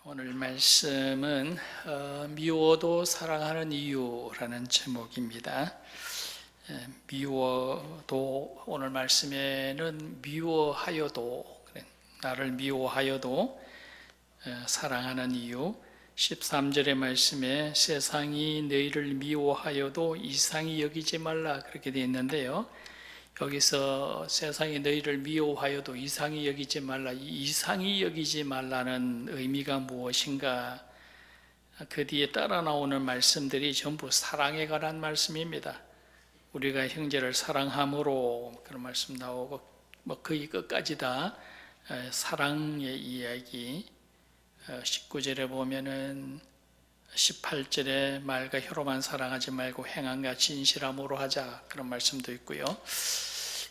오늘 말씀은 미워도 사랑하는 이유라는 제목입니다. 미워도 오늘 말씀에는 미워하여도 나를 미워하여도 사랑하는 이유 13절의 말씀에 세상이 너희를 미워하여도 이상히 여기지 말라 그렇게 되어 있는데요. 여기서 세상이 너희를 미워하여도 이상히 여기지 말라, 이 이상히 여기지 말라는 의미가 무엇인가? 그 뒤에 따라 나오는 말씀들이 전부 사랑에 관한 말씀입니다. 우리가 형제를 사랑함으로 그런 말씀 나오고 거의 끝까지 다 사랑의 이야기. 19절에 보면은 18절에 말과 혀로만 사랑하지 말고 행함과 진실함으로 하자 그런 말씀도 있고요.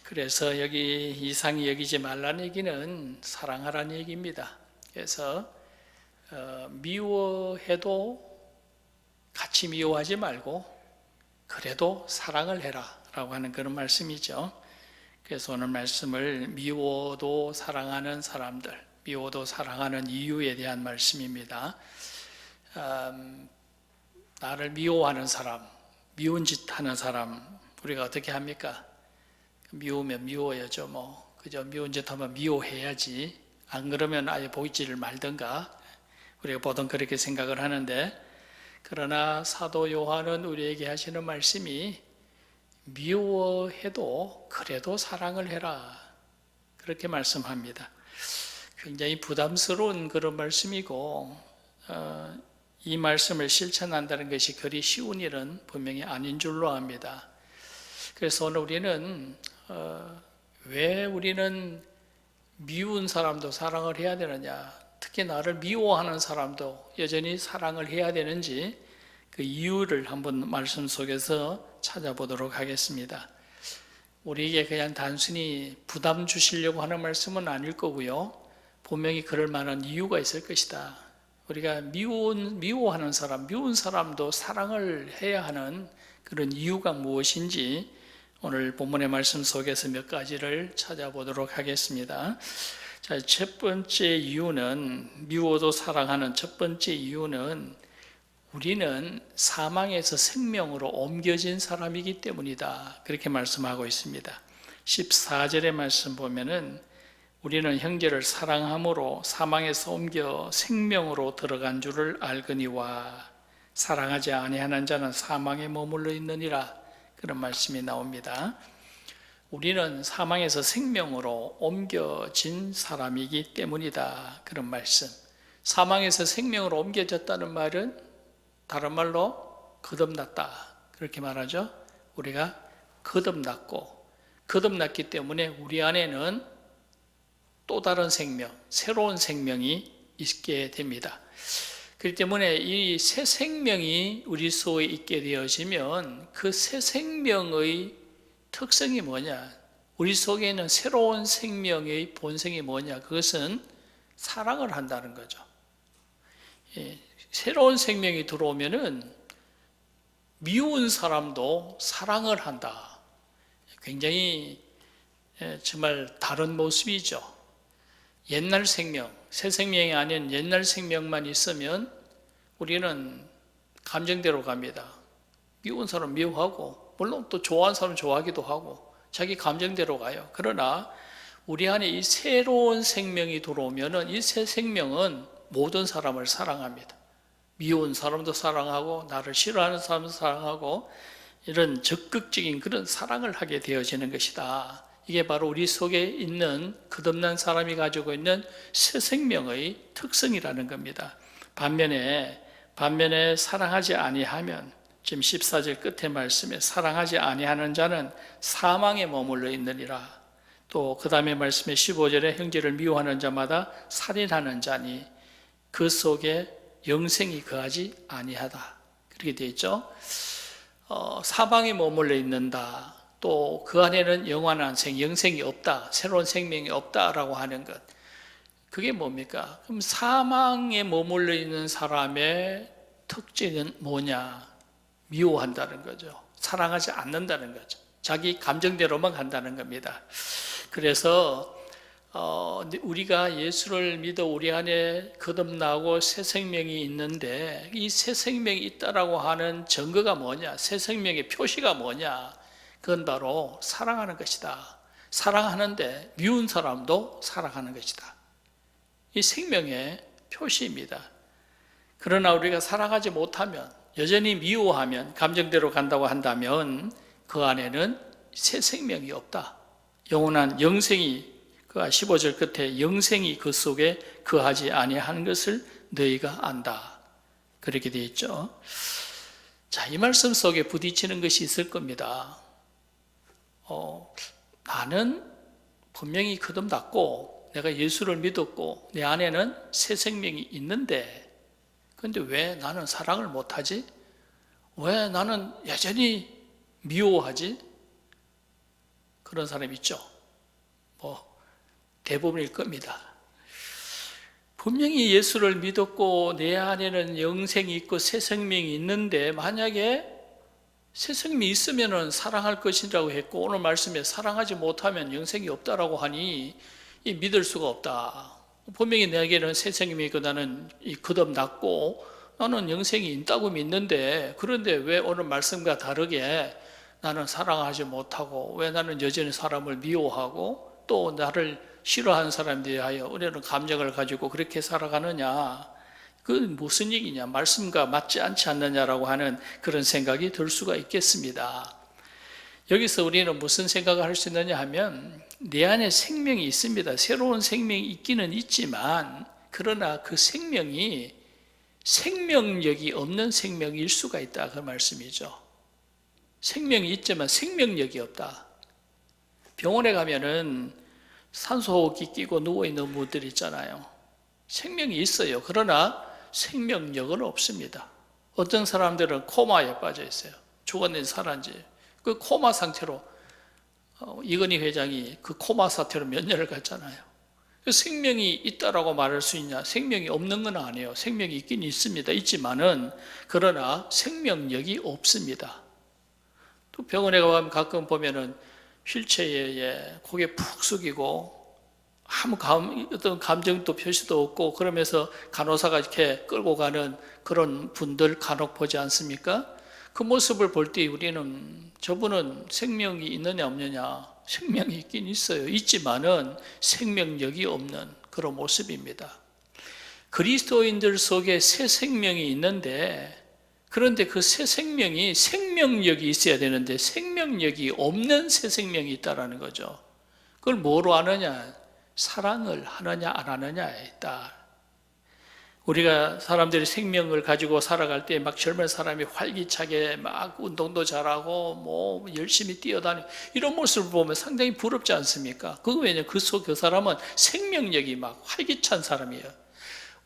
그래서 여기 이상히 여기지 말라는 얘기는 사랑하라는 얘기입니다. 그래서 미워해도 같이 미워하지 말고 그래도 사랑을 해라 라고 하는 그런 말씀이죠. 그래서 오늘 말씀을 미워도 사랑하는 사람들, 미워도 사랑하는 이유에 대한 말씀입니다. 나를 미워하는 사람, 미운 짓 하는 사람, 우리가 어떻게 합니까? 미우면 미워야죠. 그죠? 미운 짓 하면 미워해야지. 안 그러면 아예 보이지를 말든가. 우리가 보통 그렇게 생각을 하는데, 그러나 사도 요한은 우리에게 하시는 말씀이 미워해도 그래도 사랑을 해라. 그렇게 말씀합니다. 굉장히 부담스러운 그런 말씀이고, 이 말씀을 실천한다는 것이 그리 쉬운 일은 분명히 아닌 줄로 압니다. 그래서 오늘 우리는 왜 우리는 미운 사람도 사랑을 해야 되느냐, 특히 나를 미워하는 사람도 여전히 사랑을 해야 되는지 그 이유를 한번 말씀 속에서 찾아보도록 하겠습니다. 우리에게 그냥 단순히 부담 주시려고 하는 말씀은 아닐 거고요. 분명히 그럴 만한 이유가 있을 것이다. 우리가 미워하는 사람, 미운 사람도 사랑을 해야 하는 그런 이유가 무엇인지 오늘 본문의 말씀 속에서 몇 가지를 찾아보도록 하겠습니다. 자, 첫 번째 이유는, 미워도 사랑하는 첫 번째 이유는 우리는 사망에서 생명으로 옮겨진 사람이기 때문이다. 그렇게 말씀하고 있습니다. 14절의 말씀 보면은 우리는 형제를 사랑함으로 사망에서 옮겨 생명으로 들어간 줄을 알거니와 사랑하지 아니하는 자는 사망에 머물러 있느니라. 그런 말씀이 나옵니다. 우리는 사망에서 생명으로 옮겨진 사람이기 때문이다. 그런 말씀. 사망에서 생명으로 옮겨졌다는 말은 다른 말로 거듭났다. 그렇게 말하죠. 우리가 거듭났기 때문에 우리 안에는 또 다른 생명, 새로운 생명이 있게 됩니다. 그렇기 때문에 이 새 생명이 우리 속에 있게 되어지면 그 새 생명의 특성이 뭐냐? 우리 속에 있는 새로운 생명의 본성이 뭐냐? 그것은 사랑을 한다는 거죠. 새로운 생명이 들어오면은 미운 사람도 사랑을 한다. 굉장히 정말 다른 모습이죠. 옛날 생명, 새 생명이 아닌 옛날 생명만 있으면 우리는 감정대로 갑니다. 미운 사람 미워하고, 물론 또 좋아하는 사람 좋아하기도 하고, 자기 감정대로 가요. 그러나 우리 안에 이 새로운 생명이 들어오면은 이 새 생명은 모든 사람을 사랑합니다. 미운 사람도 사랑하고, 나를 싫어하는 사람도 사랑하고, 이런 적극적인 그런 사랑을 하게 되어지는 것이다. 이게 바로 우리 속에 있는 거듭난 사람이 가지고 있는 새 생명의 특성이라는 겁니다. 반면에 사랑하지 아니하면, 지금 14절 끝에 말씀에 사랑하지 아니하는 자는 사망에 머물러 있느니라. 또 그 다음에 말씀에 15절에 형제를 미워하는 자마다 살인하는 자니 그 속에 영생이 거하지 아니하다. 그렇게 되어 있죠. 사방에 머물러 있는다. 또 그 안에는 영원한 영생이 없다, 새로운 생명이 없다라고 하는 것, 그게 뭡니까? 그럼 사망에 머물러 있는 사람의 특징은 뭐냐? 미워한다는 거죠. 사랑하지 않는다는 거죠. 자기 감정대로만 간다는 겁니다. 그래서 우리가 예수를 믿어 우리 안에 거듭나고 새 생명이 있는데 이 새 생명이 있다라고 하는 증거가 뭐냐? 새 생명의 표시가 뭐냐? 그건 바로 사랑하는 것이다. 사랑하는데 미운 사람도 사랑하는 것이다. 이 생명의 표시입니다. 그러나 우리가 사랑하지 못하면, 여전히 미워하면, 감정대로 간다고 한다면 그 안에는 새 생명이 없다. 영원한 영생이, 그 15절 끝에 영생이 그 속에 거하지 아니하는 것을 너희가 안다. 그렇게 되어 있죠. 자, 이 말씀 속에 부딪히는 것이 있을 겁니다. 나는 분명히 거듭났고 내가 예수를 믿었고 내 안에는 새 생명이 있는데 그런데 왜 나는 사랑을 못하지? 왜 나는 여전히 미워하지? 그런 사람 있죠. 대부분일 겁니다. 분명히 예수를 믿었고 내 안에는 영생이 있고 새 생명이 있는데 만약에 새 생명이 있으면 사랑할 것이라고 했고 오늘 말씀에 사랑하지 못하면 영생이 없다라고 하니 믿을 수가 없다. 분명히 내게는 새 생명이 있고 나는 거듭났고 나는 영생이 있다고 믿는데 그런데 왜 오늘 말씀과 다르게 나는 사랑하지 못하고 왜 나는 여전히 사람을 미워하고 또 나를 싫어하는 사람들에 대하여 우리는 감정을 가지고 그렇게 살아가느냐? 그건 무슨 얘기냐? 말씀과 맞지 않지 않느냐라고 하는 그런 생각이 들 수가 있겠습니다. 여기서 우리는 무슨 생각을 할 수 있느냐 하면 내 안에 생명이 있습니다. 새로운 생명이 있기는 있지만 그러나 그 생명이 생명력이 없는 생명일 수가 있다. 그 말씀이죠. 생명이 있지만 생명력이 없다. 병원에 가면은 산소호흡기 끼고 누워있는 분들 있잖아요. 생명이 있어요. 그러나 생명력은 없습니다. 어떤 사람들은 코마에 빠져 있어요. 죽었는지 살았는지. 그 코마 상태로 이건희 회장이 그 코마 상태로 몇 년을 갔잖아요. 생명이 있다라고 말할 수 있냐? 생명이 없는 건 아니에요. 생명이 있긴 있습니다. 있지만은 그러나 생명력이 없습니다. 또 병원에 가면 가끔 보면은 휠체어에 고개 푹 숙이고 아무 어떤 감정도 표시도 없고 그러면서 간호사가 이렇게 끌고 가는 그런 분들 간혹 보지 않습니까? 그 모습을 볼 때 우리는 저분은 생명이 있느냐 없느냐? 생명이 있긴 있어요. 있지만은 생명력이 없는 그런 모습입니다. 그리스도인들 속에 새 생명이 있는데 그런데 그 새 생명이 생명력이 있어야 되는데 생명력이 없는 새 생명이 있다는 거죠. 그걸 뭐로 아느냐? 사랑을 하느냐 안 하느냐에 있다. 우리가 사람들이 생명을 가지고 살아갈 때 막 젊은 사람이 활기차게 막 운동도 잘하고 뭐 열심히 뛰어다니고 이런 모습을 보면 상당히 부럽지 않습니까? 그거 왜냐면 그 사람은 생명력이 막 활기찬 사람이에요.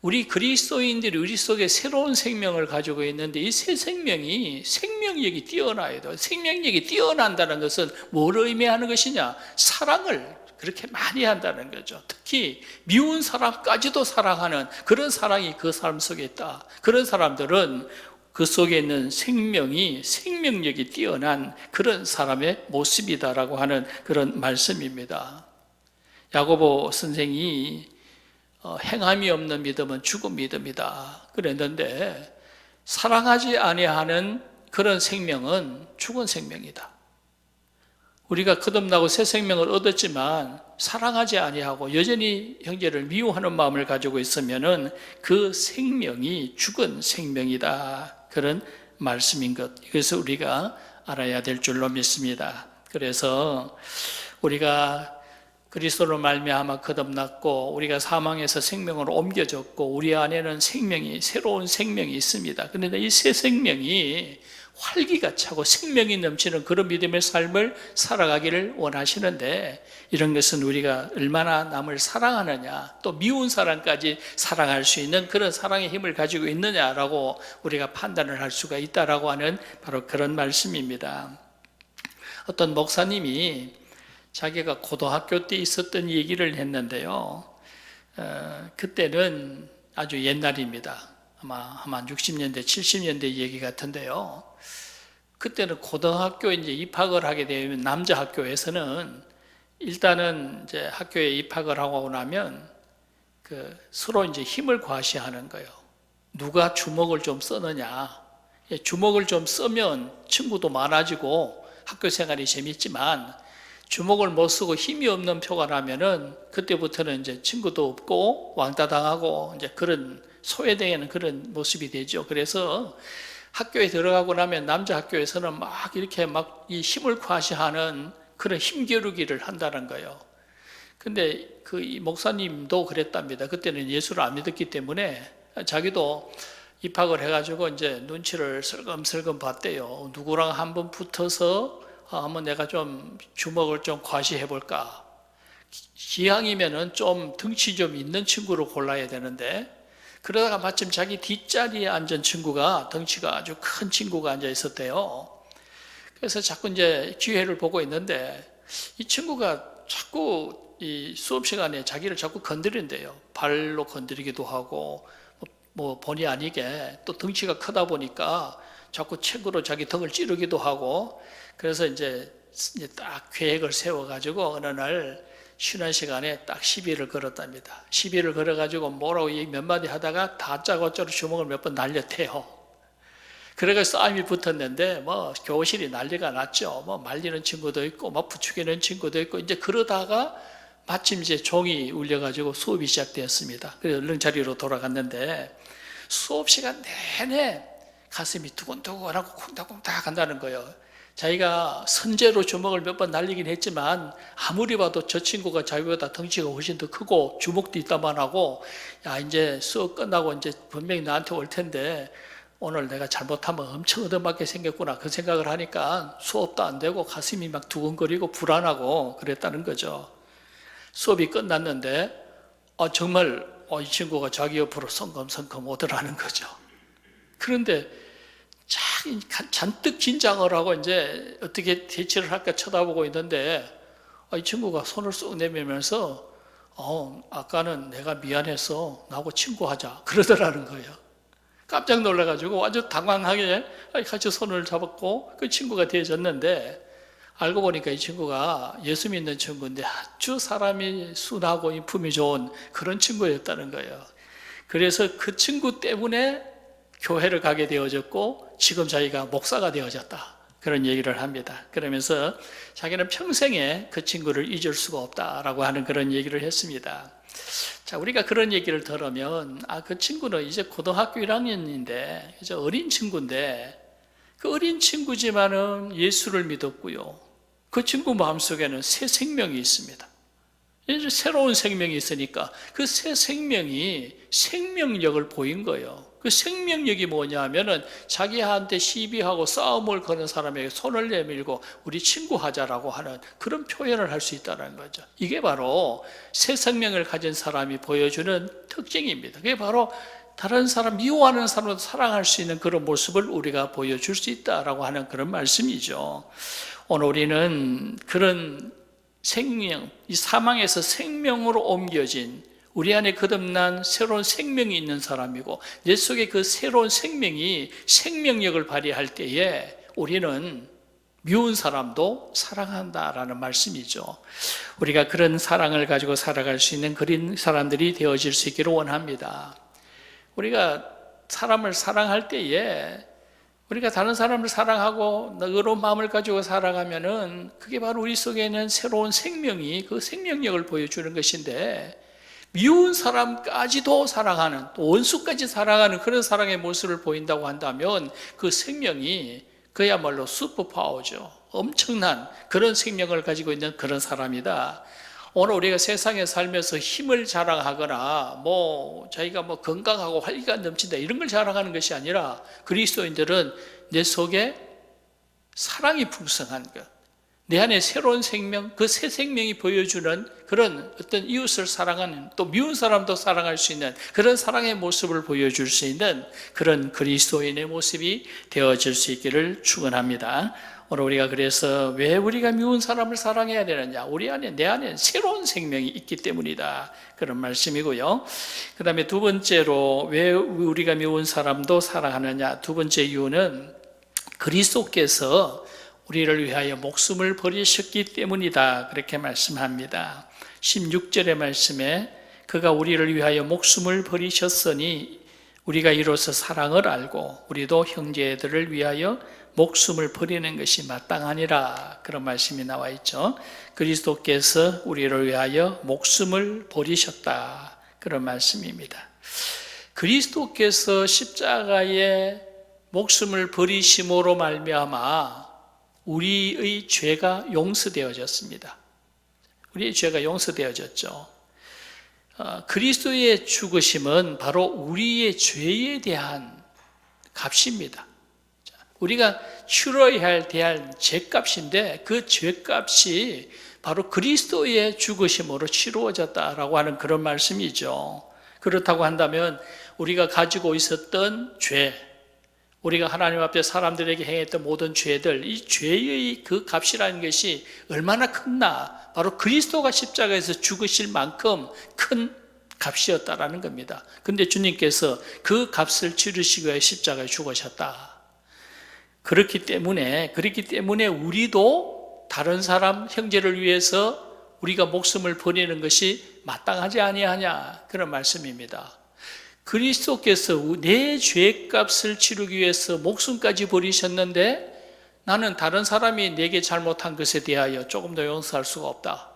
우리 그리스도인들이 우리 속에 새로운 생명을 가지고 있는데 이 새 생명이 생명력이 뛰어나야 돼요. 생명력이 뛰어난다는 것은 뭘 의미하는 것이냐? 사랑을 그렇게 많이 한다는 거죠. 특히 미운 사람까지도 사랑하는 그런 사랑이 그 사람 속에 있다. 그런 사람들은 그 속에 있는 생명력이 뛰어난 그런 사람의 모습이다라고 하는 그런 말씀입니다. 야고보 선생이 행함이 없는 믿음은 죽은 믿음이다 그랬는데 사랑하지 아니하는 그런 생명은 죽은 생명이다. 우리가 거듭나고 새 생명을 얻었지만 사랑하지 아니하고 여전히 형제를 미워하는 마음을 가지고 있으면은 그 생명이 죽은 생명이다. 그런 말씀인 것. 이것을 우리가 알아야 될 줄로 믿습니다. 그래서 우리가 그리스도로 말미암아 거듭났고 우리가 사망에서 생명으로 옮겨졌고 우리 안에는 새로운 생명이 있습니다. 그런데 이 새 생명이 활기가 차고 생명이 넘치는 그런 믿음의 삶을 살아가기를 원하시는데 이런 것은 우리가 얼마나 남을 사랑하느냐 또 미운 사람까지 사랑할 수 있는 그런 사랑의 힘을 가지고 있느냐라고 우리가 판단을 할 수가 있다라고 하는 바로 그런 말씀입니다. 어떤 목사님이 자기가 고등학교 때 있었던 얘기를 했는데요. 그때는 아주 옛날입니다. 아마 60년대, 70년대 얘기 같은데요. 그때는 고등학교 이제 입학을 하게 되면 남자 학교에서는 일단은 이제 학교에 입학을 하고 나면 서로 이제 힘을 과시하는 거예요. 누가 주먹을 좀 쓰느냐. 주먹을 좀 쓰면 친구도 많아지고 학교 생활이 재밌지만, 주먹을 못 쓰고 힘이 없는 표가 나면은 그때부터는 이제 친구도 없고 왕따 당하고 이제 그런 소외되는 그런 모습이 되죠. 그래서 학교에 들어가고 나면 남자 학교에서는 막 이렇게 막 이 힘을 과시하는 그런 힘겨루기를 한다는 거예요. 근데 이 목사님도 그랬답니다. 그때는 예수를 안 믿었기 때문에 자기도 입학을 해가지고 이제 눈치를 슬금슬금 봤대요. 누구랑 한번 붙어서 한번 내가 좀 주먹을 좀 과시해 볼까. 기왕이면은 좀 덩치 좀 있는 친구를 골라야 되는데, 그러다가 마침 자기 뒷자리에 앉은 친구가 덩치가 아주 큰 친구가 앉아 있었대요. 그래서 자꾸 이제 기회를 보고 있는데, 이 친구가 자꾸 이 수업 시간에 자기를 자꾸 건드린대요. 발로 건드리기도 하고, 뭐 본의 아니게 또 덩치가 크다 보니까 자꾸 책으로 자기 등을 찌르기도 하고, 그래서 이제 딱 계획을 세워가지고 어느 날 쉬는 시간에 딱 시비를 걸었답니다. 시비를 걸어가지고 뭐라고 몇 마디 하다가 다짜고짜로 주먹을 몇 번 날렸대요. 그래서 싸움이 붙었는데 뭐 교실이 난리가 났죠. 뭐 말리는 친구도 있고 뭐 부추기는 친구도 있고, 이제 그러다가 마침 이제 종이 울려가지고 수업이 시작되었습니다. 그래서 얼른 자리로 돌아갔는데 수업 시간 내내 가슴이 두근두근하고 쿵닥쿵닥 한다는 거예요. 자기가 선제로 주먹을 몇 번 날리긴 했지만 아무리 봐도 저 친구가 자기보다 덩치가 훨씬 더 크고 주먹도 있다만 하고, 야 이제 수업 끝나고 이제 분명히 나한테 올 텐데 오늘 내가 잘못하면 엄청 얻어맞게 생겼구나, 그 생각을 하니까 수업도 안 되고 가슴이 막 두근거리고 불안하고 그랬다는 거죠. 수업이 끝났는데 정말 이 친구가 자기 옆으로 성큼성큼 오더라는 거죠. 그런데 잔뜩 긴장을 하고 이제 어떻게 대처를 할까 쳐다보고 있는데 이 친구가 손을 쑥 내밀면서 아까는 내가 미안해서 나하고 친구하자 그러더라는 거예요. 깜짝 놀라가지고 아주 당황하게 같이 손을 잡았고 그 친구가 되어졌는데, 알고 보니까 이 친구가 예수 믿는 친구인데 아주 사람이 순하고 인품이 좋은 그런 친구였다는 거예요. 그래서 그 친구 때문에 교회를 가게 되어졌고 지금 자기가 목사가 되어졌다, 그런 얘기를 합니다. 그러면서 자기는 평생에 그 친구를 잊을 수가 없다라고 하는 그런 얘기를 했습니다. 자, 우리가 그런 얘기를 들으면 그 친구는 이제 고등학교 1학년인데 이제 어린 친구인데, 그 어린 친구지만은 예수를 믿었고요. 그 친구 마음속에는 새 생명이 있습니다. 이제 새로운 생명이 있으니까 그 새 생명이 생명력을 보인 거예요. 그 생명력이 뭐냐 하면은 자기한테 시비하고 싸움을 거는 사람에게 손을 내밀고 우리 친구하자라고 하는 그런 표현을 할 수 있다는 거죠. 이게 바로 새 생명을 가진 사람이 보여주는 특징입니다. 그게 바로 다른 사람, 미워하는 사람도 사랑할 수 있는 그런 모습을 우리가 보여줄 수 있다라고 하는 그런 말씀이죠. 오늘 우리는 그런 생명, 이 사망에서 생명으로 옮겨진 우리 안에 거듭난 새로운 생명이 있는 사람이고, 내 속에 그 새로운 생명이 생명력을 발휘할 때에 우리는 미운 사람도 사랑한다라는 말씀이죠. 우리가 그런 사랑을 가지고 살아갈 수 있는 그런 사람들이 되어질 수 있기를 원합니다. 우리가 사람을 사랑할 때에 우리가 다른 사람을 사랑하고 너그러운 마음을 가지고 살아가면은 그게 바로 우리 속에 있는 새로운 생명이 그 생명력을 보여주는 것인데, 미운 사람까지도 사랑하는, 또 원수까지 사랑하는 그런 사랑의 모습을 보인다고 한다면 그 생명이 그야말로 슈퍼파워죠. 엄청난 그런 생명을 가지고 있는 그런 사람이다. 오늘 우리가 세상에 살면서 힘을 자랑하거나 자기가 건강하고 활기가 넘친다 이런 걸 자랑하는 것이 아니라, 그리스도인들은 내 속에 사랑이 풍성한 것, 내 안에 새로운 생명, 그 새 생명이 보여주는 그런 어떤 이웃을 사랑하는, 또 미운 사람도 사랑할 수 있는 그런 사랑의 모습을 보여줄 수 있는 그런 그리스도인의 모습이 되어질 수 있기를 축원합니다. 오늘 우리가 그래서 왜 우리가 미운 사람을 사랑해야 되느냐? 내 안에 새로운 생명이 있기 때문이다, 그런 말씀이고요. 그 다음에 두 번째로 왜 우리가 미운 사람도 사랑하느냐? 두 번째 이유는 그리스도께서 우리를 위하여 목숨을 버리셨기 때문이다. 그렇게 말씀합니다. 16절의 말씀에 그가 우리를 위하여 목숨을 버리셨으니 우리가 이로써 사랑을 알고 우리도 형제들을 위하여 목숨을 버리는 것이 마땅하니라. 그런 말씀이 나와 있죠. 그리스도께서 우리를 위하여 목숨을 버리셨다. 그런 말씀입니다. 그리스도께서 십자가에 목숨을 버리심으로 말미암아 우리의 죄가 용서되어졌습니다. 우리의 죄가 용서되어졌죠. 그리스도의 죽으심은 바로 우리의 죄에 대한 값입니다. 우리가 치러야 할 죄값인데 그 죄값이 바로 그리스도의 죽으심으로 치루어졌다라고 하는 그런 말씀이죠. 그렇다고 한다면 우리가 가지고 있었던 죄, 우리가 하나님 앞에 사람들에게 행했던 모든 죄들, 이 죄의 그 값이라는 것이 얼마나 컸나, 바로 그리스도가 십자가에서 죽으실 만큼 큰 값이었다라는 겁니다. 근데 주님께서 그 값을 치르시기 위해 십자가에 죽으셨다. 그렇기 때문에 우리도 다른 사람, 형제를 위해서 우리가 목숨을 버리는 것이 마땅하지 아니하냐, 그런 말씀입니다. 그리스도께서 내 죄값을 치르기 위해서 목숨까지 버리셨는데 나는 다른 사람이 내게 잘못한 것에 대하여 조금 더 용서할 수가 없다.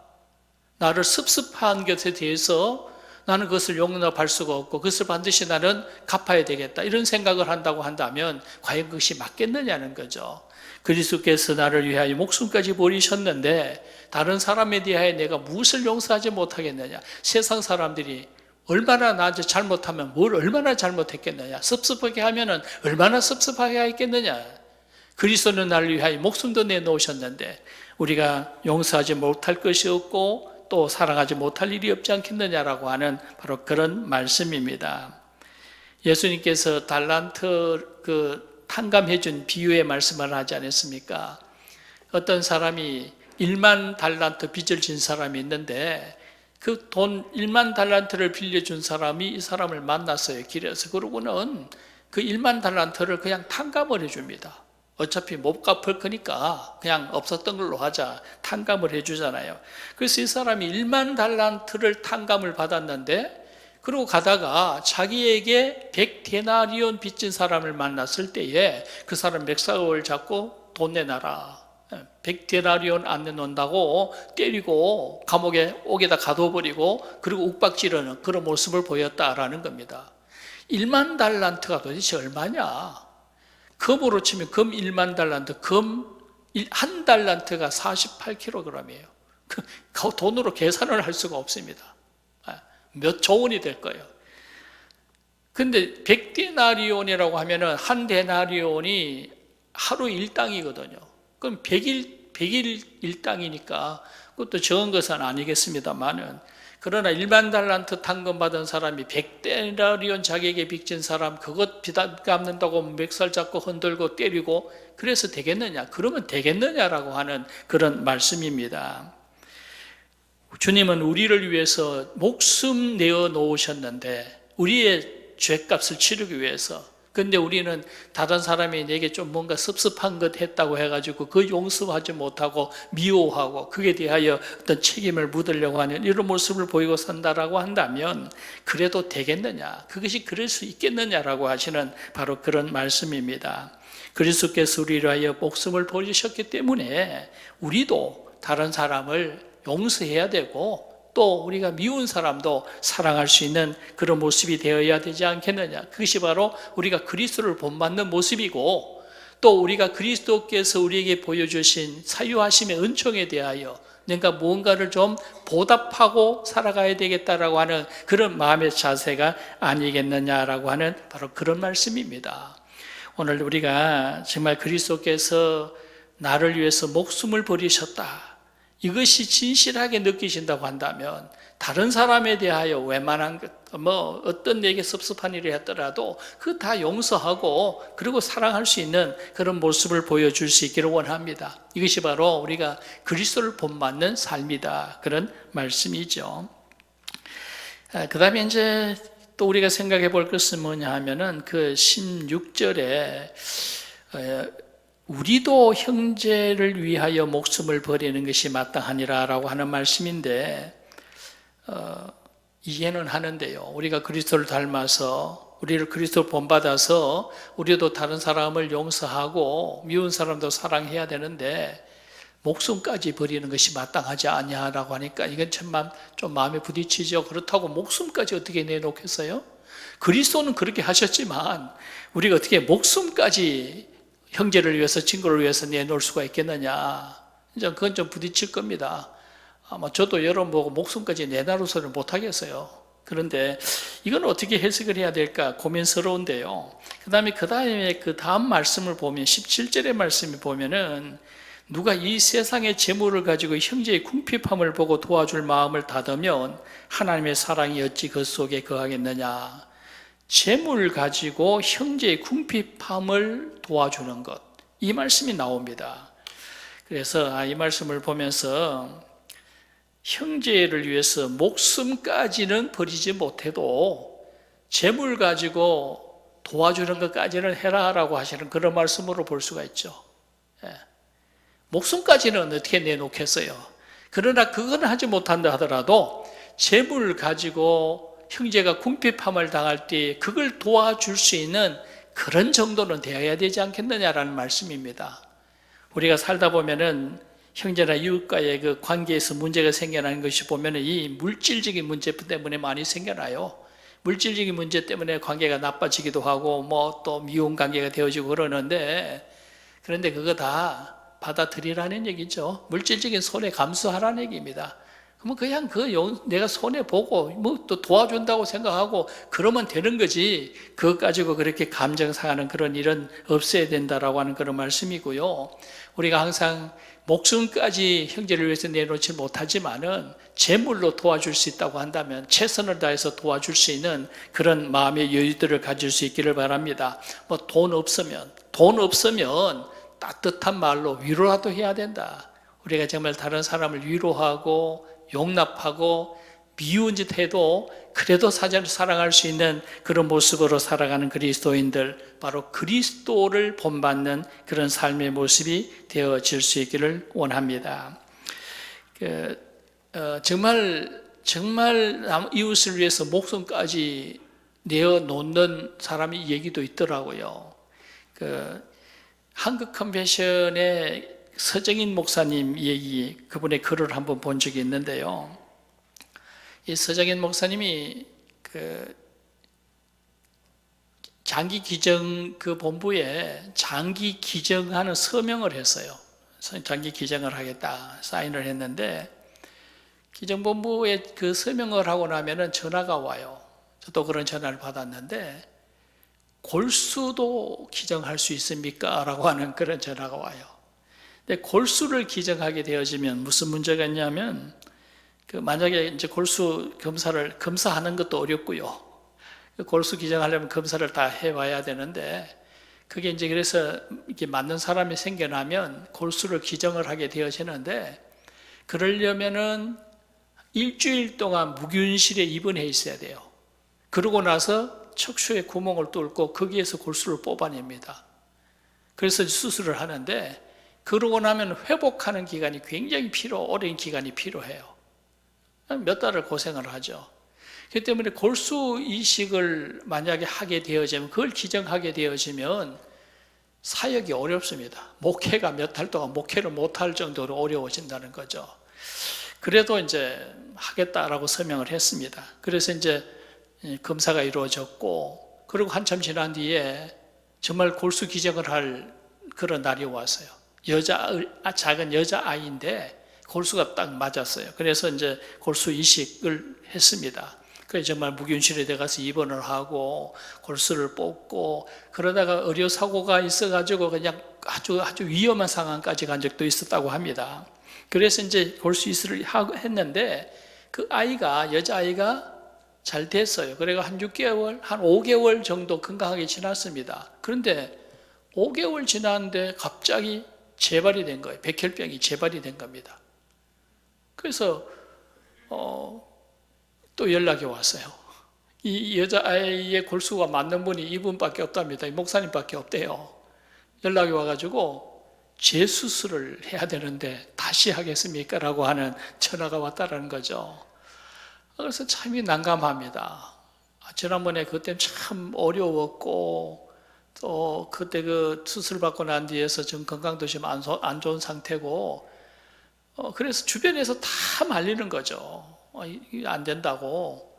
나를 섭섭한 것에 대해서 나는 그것을 용납할 수가 없고 그것을 반드시 나는 갚아야 되겠다, 이런 생각을 한다고 한다면 과연 그것이 맞겠느냐는 거죠. 그리스도께서 나를 위하여 목숨까지 버리셨는데 다른 사람에 대하여 내가 무엇을 용서하지 못하겠느냐. 세상 사람들이 얼마나 나한테 잘못하면 뭘 얼마나 잘못했겠느냐, 섭섭하게 하면 얼마나 섭섭하게 하겠느냐. 그리스도는 나를 위하여 목숨도 내놓으셨는데 우리가 용서하지 못할 것이 없고 또 사랑하지 못할 일이 없지 않겠느냐라고 하는 바로 그런 말씀입니다. 예수님께서 달란트 탕감해 준 비유의 말씀을 하지 않았습니까? 어떤 사람이 1만 달란트 빚을 진 사람이 있는데 그 돈 1만 달란트를 빌려준 사람이 이 사람을 만났어요, 길에서. 그러고는 그 1만 달란트를 그냥 탕감을 해줍니다. 어차피 못 갚을 거니까 그냥 없었던 걸로 하자, 탕감을 해주잖아요. 그래서 이 사람이 1만 달란트를 탕감을 받았는데 그러고 가다가 자기에게 100데나리온 빚진 사람을 만났을 때에 그 사람 맥삭을 잡고 돈 내놔라, 100데나리온 안 내놓는다고 때리고 감옥에 옥에다 가둬버리고 그리고 욱박지르는 그런 모습을 보였다라는 겁니다. 1만 달란트가 도대체 얼마냐? 금으로 치면 금 1만 달란트, 금 한 달란트가 48kg이에요. 그 돈으로 계산을 할 수가 없습니다. 몇 조 원이 될 거예요. 근데 100데나리온이라고 하면은 한 데나리온이 하루 일당이거든요. 그럼 100일 일당이니까 그것도 적은 것은 아니겠습니다만은, 그러나 1만 달란트 탕감받은 사람이 100데나리온 자기에게 빚진 사람 그것 갚는다고 멱살 잡고 흔들고 때리고 그래서 되겠느냐? 그러면 되겠느냐라고 하는 그런 말씀입니다. 주님은 우리를 위해서 목숨 내어 놓으셨는데 우리의 죄값을 치르기 위해서. 근데 우리는 다른 사람이 내게 좀 뭔가 섭섭한 것 했다고 해가지고 그 용서하지 못하고 미워하고 그에 대하여 어떤 책임을 묻으려고 하는 이런 모습을 보이고 산다라고 한다면 그래도 되겠느냐, 그것이 그럴 수 있겠느냐라고 하시는 바로 그런 말씀입니다. 그리스도께서 우리를 위하여 목숨을 버리셨기 때문에 우리도 다른 사람을 용서해야 되고 또 우리가 미운 사람도 사랑할 수 있는 그런 모습이 되어야 되지 않겠느냐. 그것이 바로 우리가 그리스도를 본받는 모습이고 또 우리가 그리스도께서 우리에게 보여주신 사유하심의 은총에 대하여 내가 무언가를 좀 보답하고 살아가야 되겠다라고 하는 그런 마음의 자세가 아니겠느냐라고 하는 바로 그런 말씀입니다. 오늘 우리가 정말 그리스도께서 나를 위해서 목숨을 버리셨다, 이것이 진실하게 느끼신다고 한다면 다른 사람에 대하여 웬만한 어떤 내게 섭섭한 일을 했더라도 그 다 용서하고 그리고 사랑할 수 있는 그런 모습을 보여줄 수 있기를 원합니다. 이것이 바로 우리가 그리스도를 본받는 삶이다, 그런 말씀이죠. 그 다음에 이제 또 우리가 생각해 볼 것은 뭐냐 하면은 그 16절에 우리도 형제를 위하여 목숨을 버리는 것이 마땅하니라라고 하는 말씀인데 이해는 하는데요. 우리가 그리스도를 닮아서 우리를 그리스도로 본받아서 우리도 다른 사람을 용서하고 미운 사람도 사랑해야 되는데 목숨까지 버리는 것이 마땅하지 않냐라고 하니까 이건 참 좀 마음에 부딪히죠. 그렇다고 목숨까지 어떻게 내놓겠어요? 그리스도는 그렇게 하셨지만 우리가 어떻게 목숨까지 형제를 위해서 친구를 위해서 내놓을 수가 있겠느냐? 이제 그건 좀 부딪힐 겁니다. 아마 저도 여러분 보고 목숨까지 내다루서는 못하겠어요. 그런데 이건 어떻게 해석을 해야 될까 고민스러운데요. 그 다음 말씀을 보면 17절의 말씀을 보면은 누가 이 세상의 재물을 가지고 형제의 궁핍함을 보고 도와줄 마음을 닫으면 하나님의 사랑이 어찌 그 속에 거하겠느냐. 재물 가지고 형제의 궁핍함을 도와주는 것, 이 말씀이 나옵니다. 그래서 이 말씀을 보면서 형제를 위해서 목숨까지는 버리지 못해도 재물 가지고 도와주는 것까지는 해라라고 하시는 그런 말씀으로 볼 수가 있죠. 목숨까지는 어떻게 내놓겠어요? 그러나 그건 하지 못한다 하더라도 재물 가지고 형제가 궁핍함을 당할 때 그걸 도와줄 수 있는 그런 정도는 되어야 되지 않겠느냐라는 말씀입니다. 우리가 살다 보면은 형제나 이웃과의 그 관계에서 문제가 생겨나는 것이 보면은 이 물질적인 문제 때문에 많이 생겨나요. 물질적인 문제 때문에 관계가 나빠지기도 하고 뭐 또 미운 관계가 되어지고 그러는데, 그런데 그거 다 받아들이라는 얘기죠. 물질적인 손해 감수하라는 얘기입니다. 그러면 그냥 내가 손해 보고 뭐 또 도와준다고 생각하고 그러면 되는 거지. 그것 가지고 그렇게 감정 상하는 그런 일은 없어야 된다라고 하는 그런 말씀이고요. 우리가 항상 목숨까지 형제를 위해서 내놓지 못하지만은 재물로 도와줄 수 있다고 한다면 최선을 다해서 도와줄 수 있는 그런 마음의 여유들을 가질 수 있기를 바랍니다. 뭐 돈 없으면 따뜻한 말로 위로라도 해야 된다. 우리가 정말 다른 사람을 위로하고 용납하고 미운 짓 해도 그래도 사랑할 수 있는 그런 모습으로 살아가는 그리스도인들, 바로 그리스도를 본받는 그런 삶의 모습이 되어질 수 있기를 원합니다. 정말 이웃을 위해서 목숨까지 내어놓는 사람이 얘기도 있더라고요. 한국 컨벤션의 서정인 목사님 얘기, 그분의 글을 한번 본 적이 있는데요. 이 서정인 목사님이 장기 기정 본부에 장기 기정하는 서명을 했어요. 장기 기정을 하겠다 사인을 했는데, 기정본부에 그 서명을 하고 나면은 전화가 와요. 저도 그런 전화를 받았는데, 골수도 기정할 수 있습니까? 라고 하는 그런 전화가 와요. 근데 골수를 기정하게 되어지면 무슨 문제가 있냐면, 만약에 이제 골수 검사하는 것도 어렵고요. 골수 기정하려면 검사를 다 해봐야 되는데, 그게 이제 그래서 이게 맞는 사람이 생겨나면 골수를 기정을 하게 되어지는데, 그러려면은 일주일 동안 무균실에 입원해 있어야 돼요. 그러고 나서 척추에 구멍을 뚫고 거기에서 골수를 뽑아냅니다. 그래서 수술을 하는데, 그러고 나면 회복하는 기간이 굉장히 오랜 기간이 필요해요. 몇 달을 고생을 하죠. 그렇기 때문에 골수 이식을 만약에 하게 되어지면, 그걸 기정하게 되어지면 사역이 어렵습니다. 목회가 몇 달 동안 목회를 못할 정도로 어려워진다는 거죠. 그래도 이제 하겠다라고 서명을 했습니다. 그래서 이제 검사가 이루어졌고, 그리고 한참 지난 뒤에 정말 골수 기정을 할 그런 날이 왔어요. 작은 여자아이인데 골수가 딱 맞았어요. 그래서 이제 골수 이식을 했습니다. 그래서 정말 무균실에 들어가서 입원을 하고 골수를 뽑고, 그러다가 의료사고가 있어가지고 그냥 아주 위험한 상황까지 간 적도 있었다고 합니다. 그래서 이제 골수 이식을 했는데, 그 여자아이가 잘 됐어요. 그래가 한 5개월 정도 건강하게 지났습니다. 그런데 5개월 지났는데 갑자기 재발이 된 거예요. 백혈병이 재발이 된 겁니다. 그래서 또 연락이 왔어요. 이 여자아이의 골수가 맞는 분이 이분밖에 없답니다. 이 목사님밖에 없대요. 연락이 와가지고 재수술을 해야 되는데 다시 하겠습니까? 라고 하는 전화가 왔다라는 거죠. 그래서 참이 난감합니다. 지난번에 그때 참 어려웠고, 또 그때 그 수술 받고 난 뒤에서 좀 건강도 좀 안 좋은 상태고, 그래서 주변에서 다 말리는 거죠. 이게 안 된다고.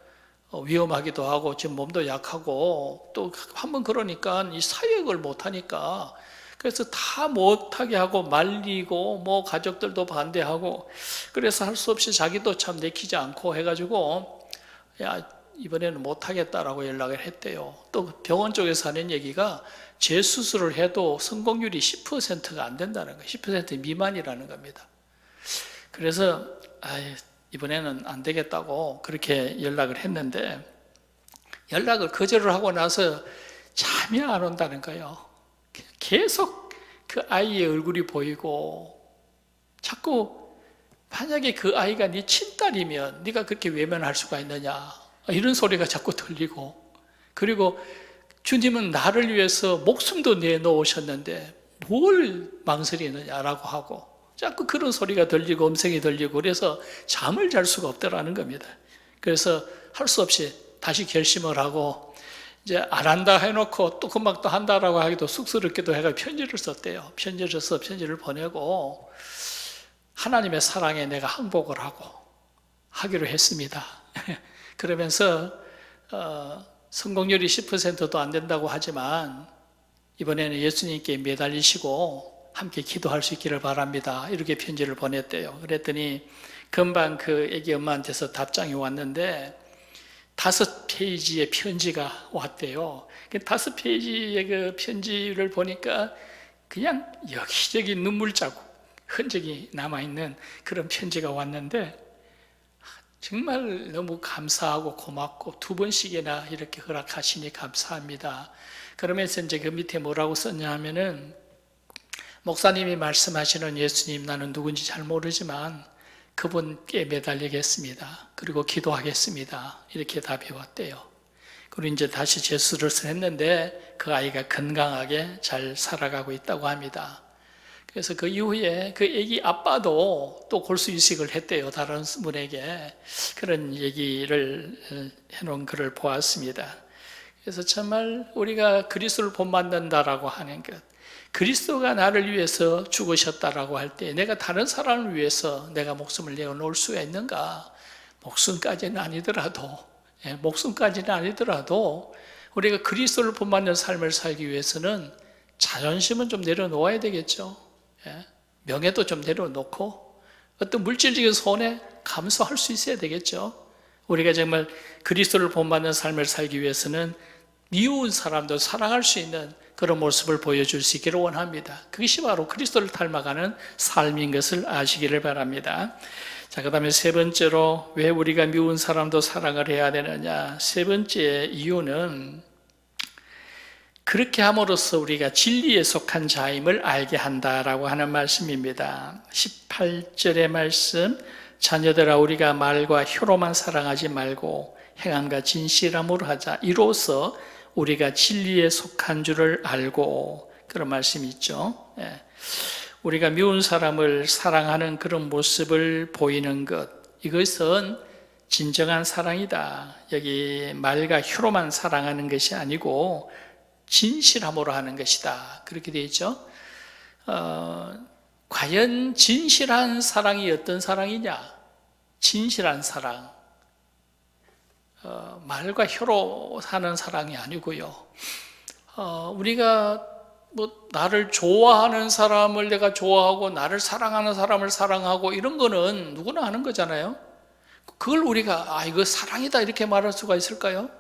위험하기도 하고 지금 몸도 약하고 또 한번 그러니까 이 사역을 못하니까, 그래서 다 못하게 하고 말리고 뭐 가족들도 반대하고, 그래서 할 수 없이 자기도 참 내키지 않고 해가지고 야 이번에는 못하겠다라고 연락을 했대요. 또 병원 쪽에서 하는 얘기가 재수술을 해도 성공률이 10%가 안 된다는 거예요. 10% 미만이라는 겁니다. 그래서 이번에는 안 되겠다고 그렇게 연락을 했는데, 연락을 거절을 하고 나서 잠이 안 온다는 거예요. 계속 그 아이의 얼굴이 보이고, 자꾸 만약에 그 아이가 네 친딸이면 네가 그렇게 외면할 수가 있느냐, 이런 소리가 자꾸 들리고, 그리고 주님은 나를 위해서 목숨도 내놓으셨는데 뭘 망설이느냐라고 하고, 자꾸 그런 소리가 들리고 음성이 들리고, 그래서 잠을 잘 수가 없더라는 겁니다. 그래서 할 수 없이 다시 결심을 하고, 이제 안 한다 해놓고 또 금방 또 한다라고 하기도 쑥스럽기도 해가 편지를 썼대요. 편지를 써서 편지를 보내고, 하나님의 사랑에 내가 항복을 하고 하기로 했습니다. 그러면서 성공률이 10%도 안 된다고 하지만 이번에는 예수님께 매달리시고 함께 기도할 수 있기를 바랍니다. 이렇게 편지를 보냈대요. 그랬더니 금방 그 애기 엄마한테서 답장이 왔는데 5페이지의 편지가 왔대요. 5페이지의 그 편지를 보니까 그냥 여기저기 눈물 자국, 흔적이 남아있는 그런 편지가 왔는데, 정말 너무 감사하고 고맙고 2번씩이나 이렇게 허락하시니 감사합니다. 그러면서 이제 그 밑에 뭐라고 썼냐 하면은, 목사님이 말씀하시는 예수님 나는 누군지 잘 모르지만 그분께 매달리겠습니다. 그리고 기도하겠습니다. 이렇게 답이 왔대요. 그리고 이제 다시 재수를 했는데 그 아이가 건강하게 잘 살아가고 있다고 합니다. 그래서 그 이후에 그 아기 아빠도 또 골수 이식을 했대요. 다른 분에게. 그런 얘기를 해놓은 글을 보았습니다. 그래서 정말 우리가 그리스도를 본받는다라고 하는 것, 그리스도가 나를 위해서 죽으셨다라고 할 때 내가 다른 사람을 위해서 내가 목숨을 내어놓을 수가 있는가? 목숨까지는 아니더라도 우리가 그리스도를 본받는 삶을 살기 위해서는 자존심은 좀 내려놓아야 되겠죠. 명예도 좀 내려놓고 어떤 물질적인 손해 감수할 수 있어야 되겠죠. 우리가 정말 그리스도를 본받는 삶을 살기 위해서는 미운 사람도 사랑할 수 있는 그런 모습을 보여줄 수 있기를 원합니다. 그것이 바로 그리스도를 닮아가는 삶인 것을 아시기를 바랍니다. 자, 그 다음에 세 번째로 왜 우리가 미운 사람도 사랑을 해야 되느냐. 세 번째 이유는 그렇게 함으로써 우리가 진리에 속한 자임을 알게 한다라고 하는 말씀입니다. 18절의 말씀, 자녀들아 우리가 말과 혀로만 사랑하지 말고 행함과 진실함으로 하자. 이로써 우리가 진리에 속한 줄을 알고, 그런 말씀이 있죠. 우리가 미운 사람을 사랑하는 그런 모습을 보이는 것, 이것은 진정한 사랑이다. 여기 말과 혀로만 사랑하는 것이 아니고 진실함으로 하는 것이다. 그렇게 되어 있죠. 과연 진실한 사랑이 어떤 사랑이냐? 진실한 사랑, 말과 혀로 사는 사랑이 아니고요. 우리가 나를 좋아하는 사람을 내가 좋아하고 나를 사랑하는 사람을 사랑하고 이런 거는 누구나 하는 거잖아요. 그걸 우리가 이거 사랑이다 이렇게 말할 수가 있을까요?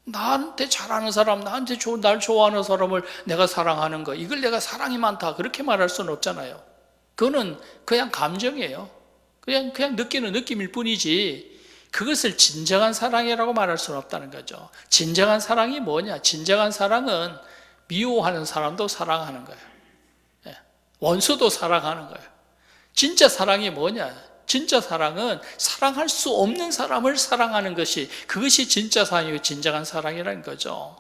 나한테 잘하는 사람, 날 좋아하는 사람을 내가 사랑하는 거, 이걸 내가 사랑이 많다 그렇게 말할 수는 없잖아요. 그거는 그냥 감정이에요. 그냥 느끼는 느낌일 뿐이지 그것을 진정한 사랑이라고 말할 수는 없다는 거죠. 진정한 사랑이 뭐냐? 진정한 사랑은 미워하는 사람도 사랑하는 거예요. 원수도 사랑하는 거예요. 진짜 사랑이 뭐냐? 진짜 사랑은 사랑할 수 없는 사람을 사랑하는 것이, 그것이 진짜 사랑이고 진정한 사랑이라는 거죠.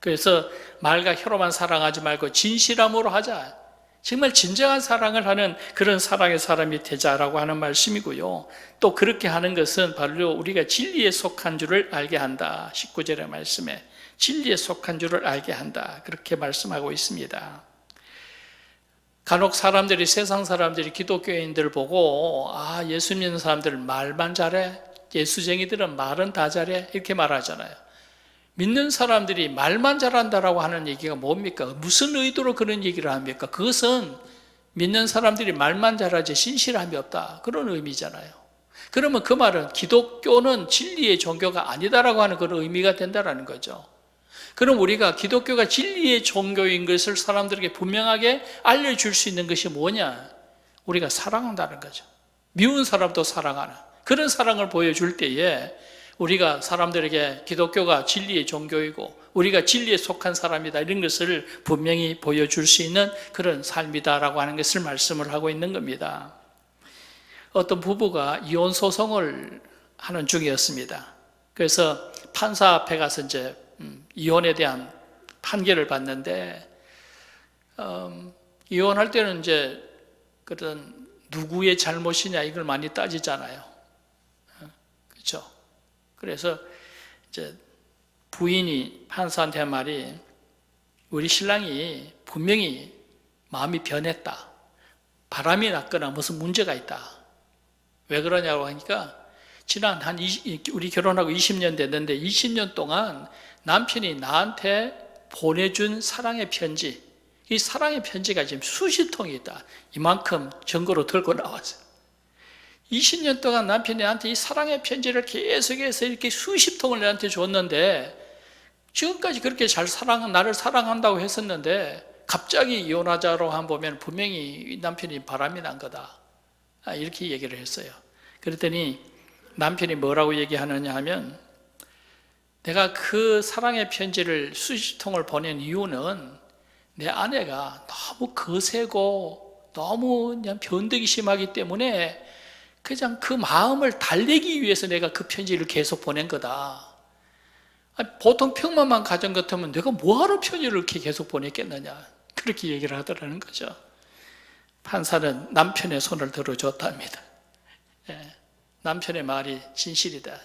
그래서 말과 혀로만 사랑하지 말고 진실함으로 하자. 정말 진정한 사랑을 하는 그런 사랑의 사람이 되자라고 하는 말씀이고요. 또 그렇게 하는 것은 바로 우리가 진리에 속한 줄을 알게 한다. 19절의 말씀에 진리에 속한 줄을 알게 한다. 그렇게 말씀하고 있습니다. 간혹 사람들이, 세상 사람들이 기독교인들을 보고 예수 믿는 사람들은 말만 잘해, 예수쟁이들은 말은 다 잘해, 이렇게 말하잖아요. 믿는 사람들이 말만 잘한다라고 하는 얘기가 뭡니까? 무슨 의도로 그런 얘기를 합니까? 그것은 믿는 사람들이 말만 잘하지 신실함이 없다, 그런 의미잖아요. 그러면 그 말은 기독교는 진리의 종교가 아니다라고 하는 그런 의미가 된다라는 거죠. 그럼 우리가 기독교가 진리의 종교인 것을 사람들에게 분명하게 알려줄 수 있는 것이 뭐냐? 우리가 사랑한다는 거죠. 미운 사람도 사랑하는 그런 사랑을 보여줄 때에 우리가 사람들에게 기독교가 진리의 종교이고 우리가 진리에 속한 사람이다, 이런 것을 분명히 보여줄 수 있는 그런 삶이다라고 하는 것을 말씀을 하고 있는 겁니다. 어떤 부부가 이혼 소송을 하는 중이었습니다. 그래서 판사 앞에 가서 이제 이혼에 대한 판결을 받는데, 이혼할 때는 이제 그런 누구의 잘못이냐 이걸 많이 따지잖아요. 그렇죠? 그래서 이제 부인이 판사한테 한 말이, 우리 신랑이 분명히 마음이 변했다, 바람이 났거나 무슨 문제가 있다. 왜 그러냐고 하니까, 지난 우리 결혼하고 20년 됐는데 20년 동안 남편이 나한테 보내준 사랑의 편지, 이 사랑의 편지가 지금 수십 통이 있다. 이만큼 증거로 들고 나왔어요. 20년 동안 남편이 나한테 이 사랑의 편지를 계속해서 이렇게 수십 통을 나한테 줬는데, 지금까지 그렇게 나를 사랑한다고 했었는데 갑자기 이혼하자로 한 보면 분명히 남편이 바람이 난 거다, 이렇게 얘기를 했어요. 그랬더니 남편이 뭐라고 얘기하느냐 하면, 내가 그 사랑의 편지를 수십 통을 보낸 이유는 내 아내가 너무 거세고 너무 그냥 변덕이 심하기 때문에 그냥 그 마음을 달래기 위해서 내가 그 편지를 계속 보낸 거다. 보통 평범한 가정 같으면 내가 뭐하러 편지를 이렇게 계속 보냈겠느냐, 그렇게 얘기를 하더라는 거죠. 판사는 남편의 손을 들어줬답니다. 남편의 말이 진실이다.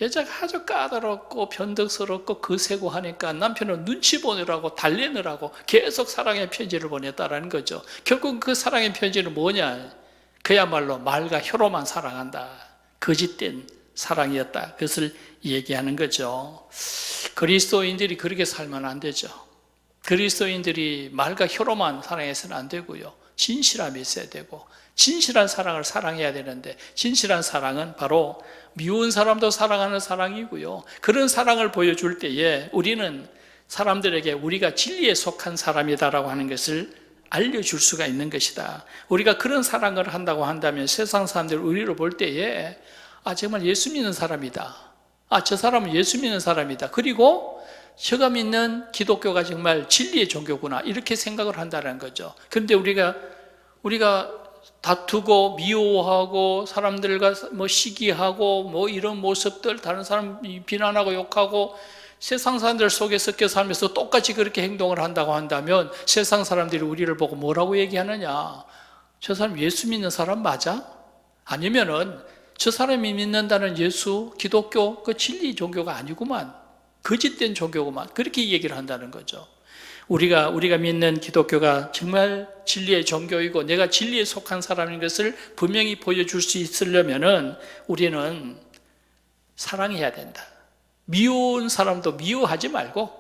여자가 아주 까다롭고 변덕스럽고 거세고 하니까 남편은 눈치 보느라고 달래느라고 계속 사랑의 편지를 보냈다라는 거죠. 결국 그 사랑의 편지는 뭐냐? 그야말로 말과 혀로만 사랑한다, 거짓된 사랑이었다, 그것을 얘기하는 거죠. 그리스도인들이 그렇게 살면 안 되죠. 그리스도인들이 말과 혀로만 사랑해서는 안 되고요, 진실함이 있어야 되고, 진실한 사랑을 사랑해야 되는데, 진실한 사랑은 바로 미운 사람도 사랑하는 사랑이고요, 그런 사랑을 보여줄 때에 우리는 사람들에게 우리가 진리에 속한 사람이다라고 하는 것을 알려줄 수가 있는 것이다. 우리가 그런 사랑을 한다고 한다면 세상 사람들이 우리를 볼 때에 정말 예수 믿는 사람이다, 저 사람은 예수 믿는 사람이다, 그리고 저가 믿는 기독교가 정말 진리의 종교구나, 이렇게 생각을 한다는 거죠. 그런데 우리가 다투고 미워하고 사람들과 시기하고 이런 모습들, 다른 사람 비난하고 욕하고 세상 사람들 속에 섞여 살면서 똑같이 그렇게 행동을 한다고 한다면 세상 사람들이 우리를 보고 뭐라고 얘기하느냐? 저 사람 예수 믿는 사람 맞아? 아니면은 저 사람이 믿는다는 예수, 기독교, 그 진리 종교가 아니구만, 거짓된 종교구만, 그렇게 얘기를 한다는 거죠. 우리가 믿는 기독교가 정말 진리의 종교이고 내가 진리에 속한 사람인 것을 분명히 보여줄 수 있으려면은 우리는 사랑해야 된다. 미운 사람도 미워하지 말고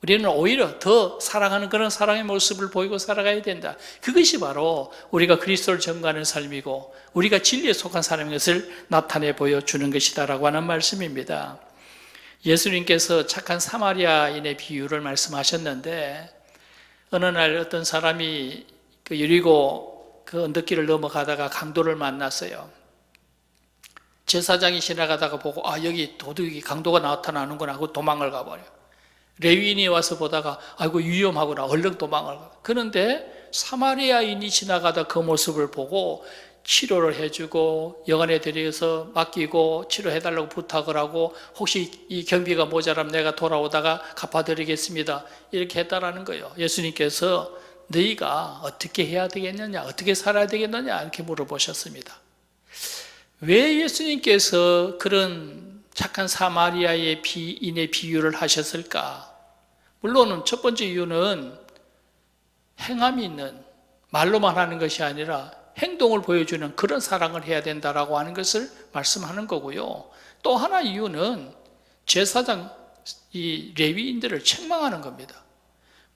우리는 오히려 더 사랑하는 그런 사랑의 모습을 보이고 살아가야 된다. 그것이 바로 우리가 그리스도를 전가하는 삶이고 우리가 진리에 속한 사람인 것을 나타내 보여주는 것이다라고 하는 말씀입니다. 예수님께서 착한 사마리아인의 비유를 말씀하셨는데, 어느 날 어떤 사람이 그 여리고 그 언덕길을 넘어가다가 강도를 만났어요. 제사장이 지나가다가 보고 여기 도둑이, 강도가 나타나는구나 하고 도망을 가버려요. 레위인이 와서 보다가 아이고 위험하구나, 얼른 도망을 가. 그런데 사마리아인이 지나가다 그 모습을 보고 치료를 해주고 영안에 데려서 맡기고 치료해달라고 부탁을 하고, 혹시 이 경비가 모자라면 내가 돌아오다가 갚아드리겠습니다, 이렇게 했다라는 거예요. 예수님께서 너희가 어떻게 해야 되겠느냐, 어떻게 살아야 되겠느냐 이렇게 물어보셨습니다. 왜 예수님께서 그런 착한 사마리아의 비인의 비유를 하셨을까? 물론 첫 번째 이유는 행함이 있는, 말로만 하는 것이 아니라 행동을 보여주는 그런 사랑을 해야 된다라고 하는 것을 말씀하는 거고요. 또 하나 이유는 제사장 이 레위인들을 책망하는 겁니다.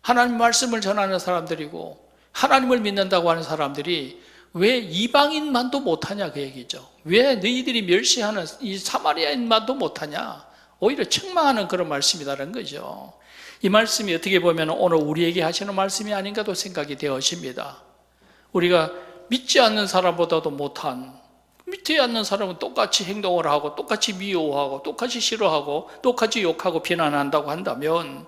하나님 말씀을 전하는 사람들이고 하나님을 믿는다고 하는 사람들이 왜 이방인만도 못하냐 그 얘기죠. 왜 너희들이 멸시하는 이 사마리아인만도 못하냐, 오히려 책망하는 그런 말씀이라는 거죠. 이 말씀이 어떻게 보면 오늘 우리에게 하시는 말씀이 아닌가도 생각이 되어집니다. 우리가 믿지 않는 사람보다도 못한, 믿지 않는 사람은 똑같이 행동을 하고 똑같이 미워하고 똑같이 싫어하고 똑같이 욕하고 비난한다고 한다면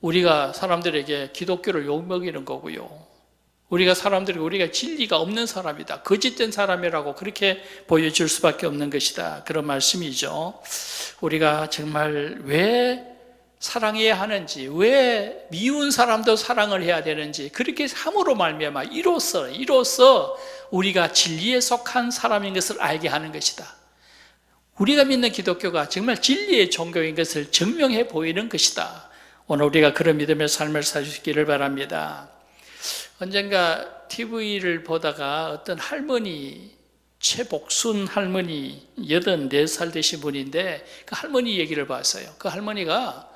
우리가 사람들에게 기독교를 욕먹이는 거고요. 우리가 사람들이 우리가 진리가 없는 사람이다, 거짓된 사람이라고 그렇게 보여줄 수밖에 없는 것이다, 그런 말씀이죠. 우리가 정말 왜 사랑해야 하는지, 왜 미운 사람도 사랑을 해야 되는지, 그렇게 함으로 말미암아 이로써 우리가 진리에 속한 사람인 것을 알게 하는 것이다. 우리가 믿는 기독교가 정말 진리의 종교인 것을 증명해 보이는 것이다. 오늘 우리가 그런 믿음의 삶을 사시기를 바랍니다. 언젠가 TV를 보다가 어떤 할머니, 최복순 할머니, 84살 되신 분인데 그 할머니 얘기를 봤어요. 그 할머니가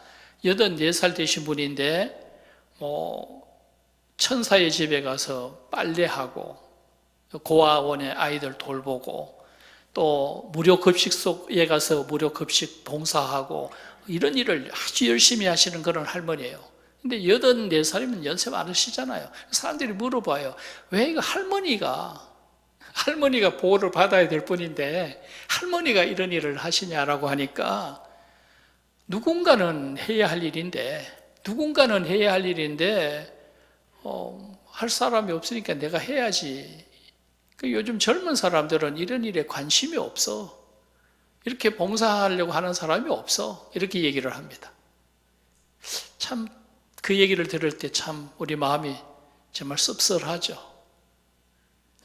84살 되신 분인데 천사의 집에 가서 빨래하고 고아원에 아이들 돌보고 또 무료 급식소에 가서 무료 급식 봉사하고 이런 일을 아주 열심히 하시는 그런 할머니예요. 근데 84살이면 연세 많으시잖아요. 사람들이 물어봐요. 왜 이거 할머니가 보호를 받아야 될 분인데 할머니가 이런 일을 하시냐라고 하니까 누군가는 해야 할 일인데 할 사람이 없으니까 내가 해야지. 요즘 젊은 사람들은 이런 일에 관심이 없어. 이렇게 봉사하려고 하는 사람이 없어. 이렇게 얘기를 합니다. 참 그 얘기를 들을 때 참 우리 마음이 정말 씁쓸하죠.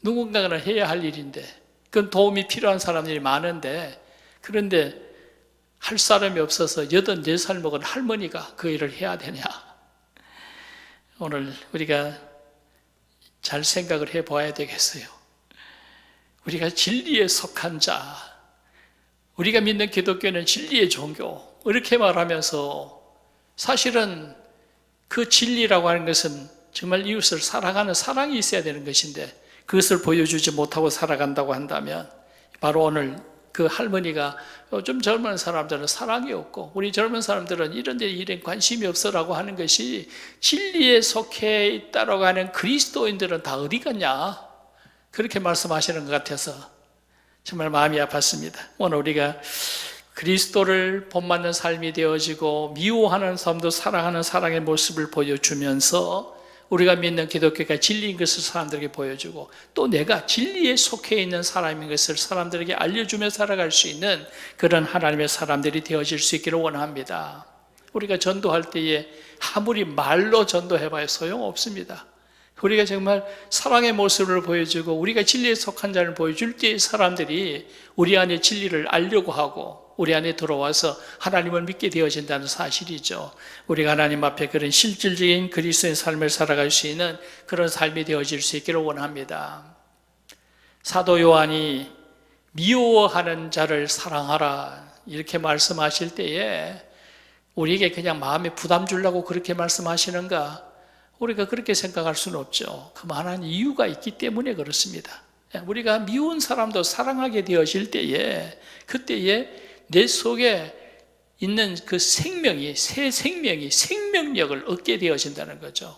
누군가는 해야 할 일인데, 그건 도움이 필요한 사람들이 많은데, 그런데 할 사람이 없어서 84살 먹은 할머니가 그 일을 해야 되냐. 오늘 우리가 잘 생각을 해봐야 되겠어요. 우리가 진리에 속한 자, 우리가 믿는 기독교는 진리의 종교, 이렇게 말하면서 사실은 그 진리라고 하는 것은 정말 이웃을 사랑하는 사랑이 있어야 되는 것인데 그것을 보여주지 못하고 살아간다고 한다면 바로 오늘 그 할머니가 요즘 젊은 사람들은 사랑이 없고 우리 젊은 사람들은 이런 데 일에 관심이 없어라고 하는 것이 진리에 속해 있다라고 하는 그리스도인들은 다 어디 갔냐, 그렇게 말씀하시는 것 같아서 정말 마음이 아팠습니다. 오늘 우리가 그리스도를 본받는 삶이 되어지고 미워하는 삶도 사랑하는 사랑의 모습을 보여주면서 우리가 믿는 기독교가 진리인 것을 사람들에게 보여주고 또 내가 진리에 속해 있는 사람인 것을 사람들에게 알려주며 살아갈 수 있는 그런 하나님의 사람들이 되어질 수 있기를 원합니다. 우리가 전도할 때에 아무리 말로 전도해봐야 소용없습니다. 우리가 정말 사랑의 모습을 보여주고 우리가 진리에 속한 자를 보여줄 때 사람들이 우리 안에 진리를 알려고 하고 우리 안에 들어와서 하나님을 믿게 되어진다는 사실이죠. 우리가 하나님 앞에 그런 실질적인 그리스도의 삶을 살아갈 수 있는 그런 삶이 되어질 수 있기를 원합니다. 사도 요한이 미워하는 자를 사랑하라 이렇게 말씀하실 때에 우리에게 그냥 마음에 부담 주려고 그렇게 말씀하시는가? 우리가 그렇게 생각할 수는 없죠. 그만한 이유가 있기 때문에 그렇습니다. 우리가 미운 사람도 사랑하게 되어질 때에 그때에 내 속에 있는 그 생명이, 새 생명이 생명력을 얻게 되어진다는 거죠.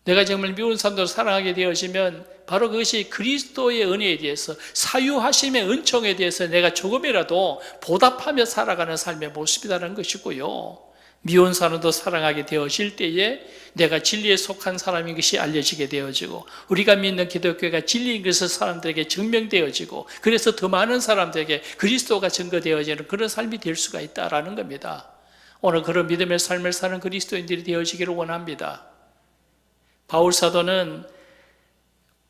내가 정말 미운 사람도 사랑하게 되어지면 바로 그것이 그리스도의 은혜에 대해서 사유하심의 은총에 대해서 내가 조금이라도 보답하며 살아가는 삶의 모습이라는 것이고요. 미운 사람도 사랑하게 되어질 때에 내가 진리에 속한 사람인 것이 알려지게 되어지고 우리가 믿는 기독교가 진리인 것을 사람들에게 증명되어지고 그래서 더 많은 사람들에게 그리스도가 증거되어지는 그런 삶이 될 수가 있다라는 겁니다. 오늘 그런 믿음의 삶을 사는 그리스도인들이 되어지기를 원합니다. 바울 사도는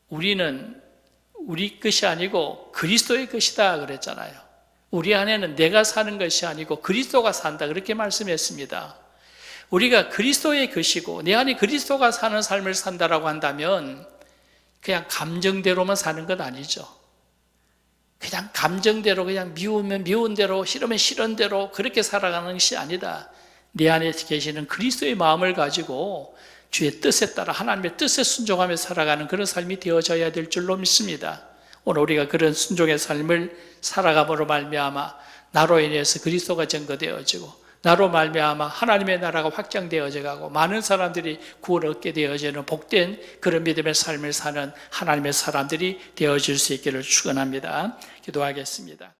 우리는 우리 것이 아니고 그리스도의 것이다 그랬잖아요. 우리 안에는 내가 사는 것이 아니고 그리스도가 산다 그렇게 말씀했습니다. 우리가 그리스도의 것이고 내 안에 그리스도가 사는 삶을 산다라고 한다면 그냥 감정대로만 사는 것 아니죠. 그냥 감정대로 그냥 미우면 미운 대로 싫으면 싫은 대로 그렇게 살아가는 것이 아니다. 내 안에 계시는 그리스도의 마음을 가지고 주의 뜻에 따라 하나님의 뜻에 순종하며 살아가는 그런 삶이 되어져야 될 줄로 믿습니다. 오늘 우리가 그런 순종의 삶을 살아감으로 말미암아 나로 인해서 그리스도가 증거되어지고 나로 말미암아 하나님의 나라가 확장되어져 가고 많은 사람들이 구원을 얻게 되어지는 복된 그런 믿음의 삶을 사는 하나님의 사람들이 되어질 수 있기를 축원합니다. 기도하겠습니다.